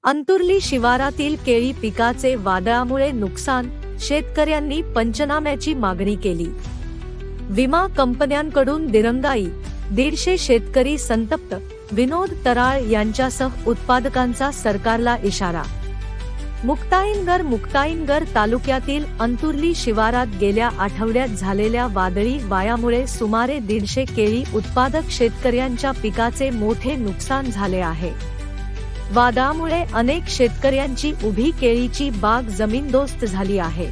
अंतुर्ली शिवारातील केळी पिकाचे वादळामुळे नुकसान, शेतकऱ्यांनी पंचनाम्याची मागणी केली। विमा कंपन्यांकडून दिरंगाई, 150 शेतकरी संतप्त, विनोद तराळ यांच्यासह उत्पादकांचा सरकारला इशारा। मुक्ताईनगर तालुक्यातील अंतुर्ली शिवारात गेल्या आठवड्यात झालेल्या वादळी वाऱ्यामुळे सुमारे 150 केळी उत्पादक शेतकऱ्यांच्या पिकाचे मोठे नुकसान झाले आहे। वादळामुळे अनेक शेतकऱ्यांची उभी केळीची बाग जमीनदोस्त झाली आहे।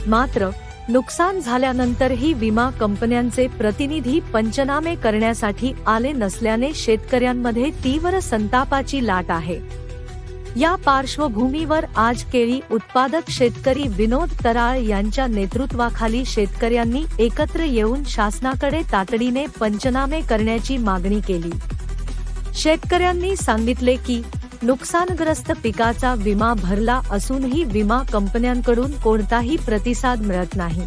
मात्र नुकसान झाल्यानंतरही विमा कंपन्यांचे प्रतिनिधी पंचनामे करण्यासाठी आले नसल्याने शेतकऱ्यांमध्ये तीव्र संतापाची लाट आहे। या पार्श्वभूमीवर आज केळी उत्पादक शेतकरी विनोद तराळ यांच्या नेतृत्वाखाली शेतकऱ्यांनी एकत्र येऊन शासनाकडे तातडीने पंचनामे करण्याची मागणी केली। शेतकऱ्यांनी सांगितले की नुकसानग्रस्त पिकाचा विमा भरला असूनही विमा कंपन्यांकडून कोणताही प्रतिसाद मिळत नाही।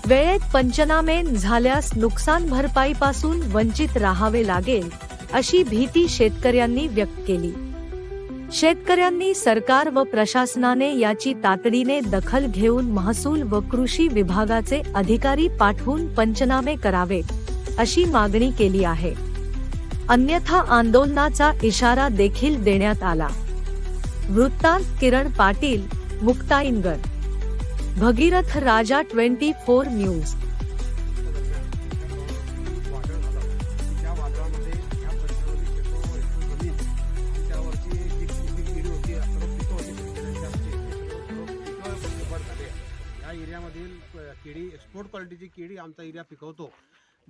वेळेत पंचनामे झाल्यास नुकसान भरपाईपासून वंचित राहावे लागेल अशी भीती शेतकऱ्यांनी व्यक्त केली। शेतकऱ्यांनी सरकार व प्रशासनाने याची तातडीने दखल घेऊन महसूल व कृषी विभागाचे अधिकारी पाठवून पंचनामे करावेत अशी मागणी केली आहे। अन्यथा आंदोलनाचा इशारा देखील देण्यात आला। वृत्तांत किरण पाटील, मुक्ताईनगर। भगीरथ राजा 24 न्यूज। या एरियामधील केळी एक्सपोर्ट क्वालिटीची केळी आमचा एरिया पिकवतो।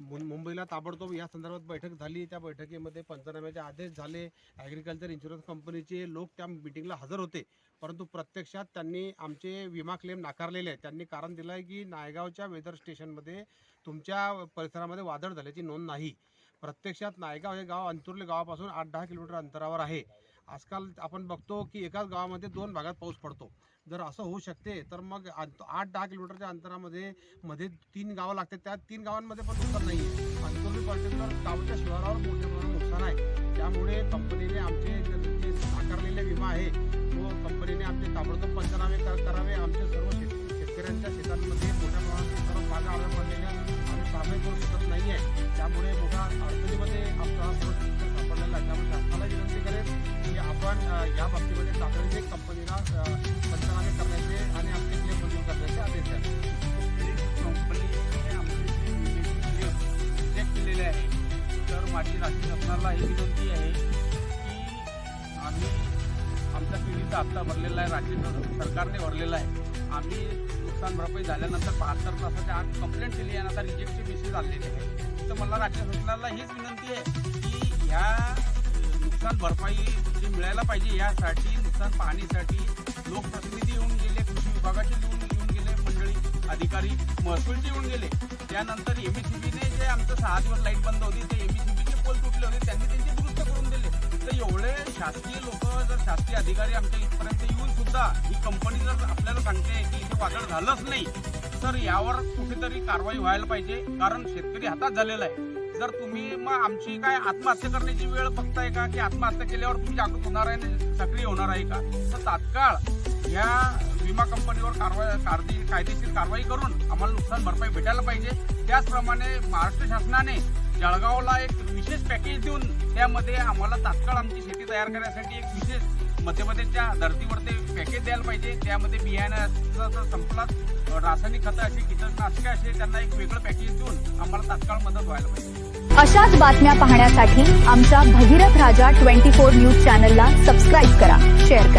मुंबईला ताबडतोब या संदर्भात बैठक झाली। त्या बैठकीमध्ये पंचनाम्याचे आदेश झाले। ॲग्रिकल्चर इन्शुरन्स कंपनीचे लोक त्या मीटिंगला हजर होते, परंतु प्रत्यक्षात त्यांनी आमचे विमा क्लेम नाकारलेले आहेत। त्यांनी कारण दिलं आहे की नायगावच्या वेदर स्टेशनमध्ये तुमच्या परिसरामध्ये वादळ झाल्याची नोंद नाही। प्रत्यक्षात नायगाव हे गाव अंतुर्ली गावापासून 8-10 किलोमीटर अंतरावर आहे। आजकाल आपण बघतो की एकाच गावामध्ये 2 भागात पाऊस पडतो। जर असं होऊ शकते तर मग 8-10 किलोमीटरच्या अंतरामध्ये 3 गावं लागतात, त्या 3 गावांमध्ये पण नुकसान नाही आहे। अंतुर्ली पर्टिक्युलर गावच्या शिवारावर मोठ्या प्रमाणात नुकसान आहे। त्यामुळे कंपनीने आमचे जे नाकारलेले विमा आहे तो कंपनीने आमचे ताबडतोब पंचनामे करावे। आमचे सर्व शेतकऱ्यांच्या शेतांमध्ये मोठ्या प्रमाणात सर्व बागा आल्या पडलेल्या आम्ही सामायिक करू शकत नाही आहे। त्यामुळे मोठ्या अडचणीमध्ये आमचा सर्व शेतकरी सापडलेला आहे। त्यामुळे शासनाला विनंती करेल की आपण या बाबतीमध्ये तातडीने कंपनीला पंचनामे करण्याचे आणि आमचे क्लेम मंजूर करण्याचे आदेश द्यावे। कंपनीने आमचे चेक केलेले आहे, तर माझी राज्य शासनाला ही विनंती आहे की आम्ही आमच्या केळीचा हप्ता भरलेला आहे, राज्य सरकारने भरलेला आहे। आम्ही नुकसान भरपाई झाल्यानंतर 72 तासाच्या आत कंप्लेंट केली आहे, आता रिजेक्टचे मेसेज आलेले आहे। तर मला राज्य शासनाला हीच विनंती आहे की ह्या नुकसान भरपाई जी मिळायला पाहिजे यासाठी नुकसान पाहणीसाठी लोकप्रतिनिधी येऊन गेले, कृषी विभागाचे येऊन गेले मंडळी, अधिकारी महसूलचे येऊन गेले। त्यानंतर MSCBने जे आमचं 6 दिवस लाईट बंद होती ते MSCBचे पोल तुटले होते, त्यांनी त्यांचे दुरुस्त करून दिले। तर एवढे शासकीय लोक जर शासकीय अधिकारी आमच्या इथपर्यंत येऊन सुद्धा ही कंपनी जर आपल्याला सांगते की इथे वादळ झालंच नाही, तर यावर कुठेतरी कारवाई व्हायला पाहिजे, कारण शेतकरी हातात झालेला आहे। जर तुम्ही मग आमची काय आत्महत्या करण्याची वेळ बघताय का, की आत्महत्या केल्यावर तुम्ही जागृत होणार आहे, सक्रिय होणार आहे का? तर तात्काळ या विमा कंपनीवर कायदेशीर कारवाई करून आम्हाला नुकसान भरपाई भेटायला पाहिजे। त्याचप्रमाणे महाराष्ट्र शासनाने जळगावला एक विशेष पॅकेज देऊन त्यामध्ये आम्हाला तात्काळ आमची शेती तयार करण्यासाठी एक विशेष मध्यप्रदेशच्या धर्तीवर ते पॅकेज द्यायला पाहिजे। त्यामध्ये बियाण्याचा संपलात रासायनिक खतं अशी कीटकनाशके असे त्यांना एक वेगळं पॅकेज देऊन आम्हाला तात्काळ मदत व्हायला पाहिजे। अशाच बातम्या पाहण्यासाठी आमच्या भगीरथ राजा 24 न्यूज चॅनलला सबस्क्राईब करा, शेअर करा।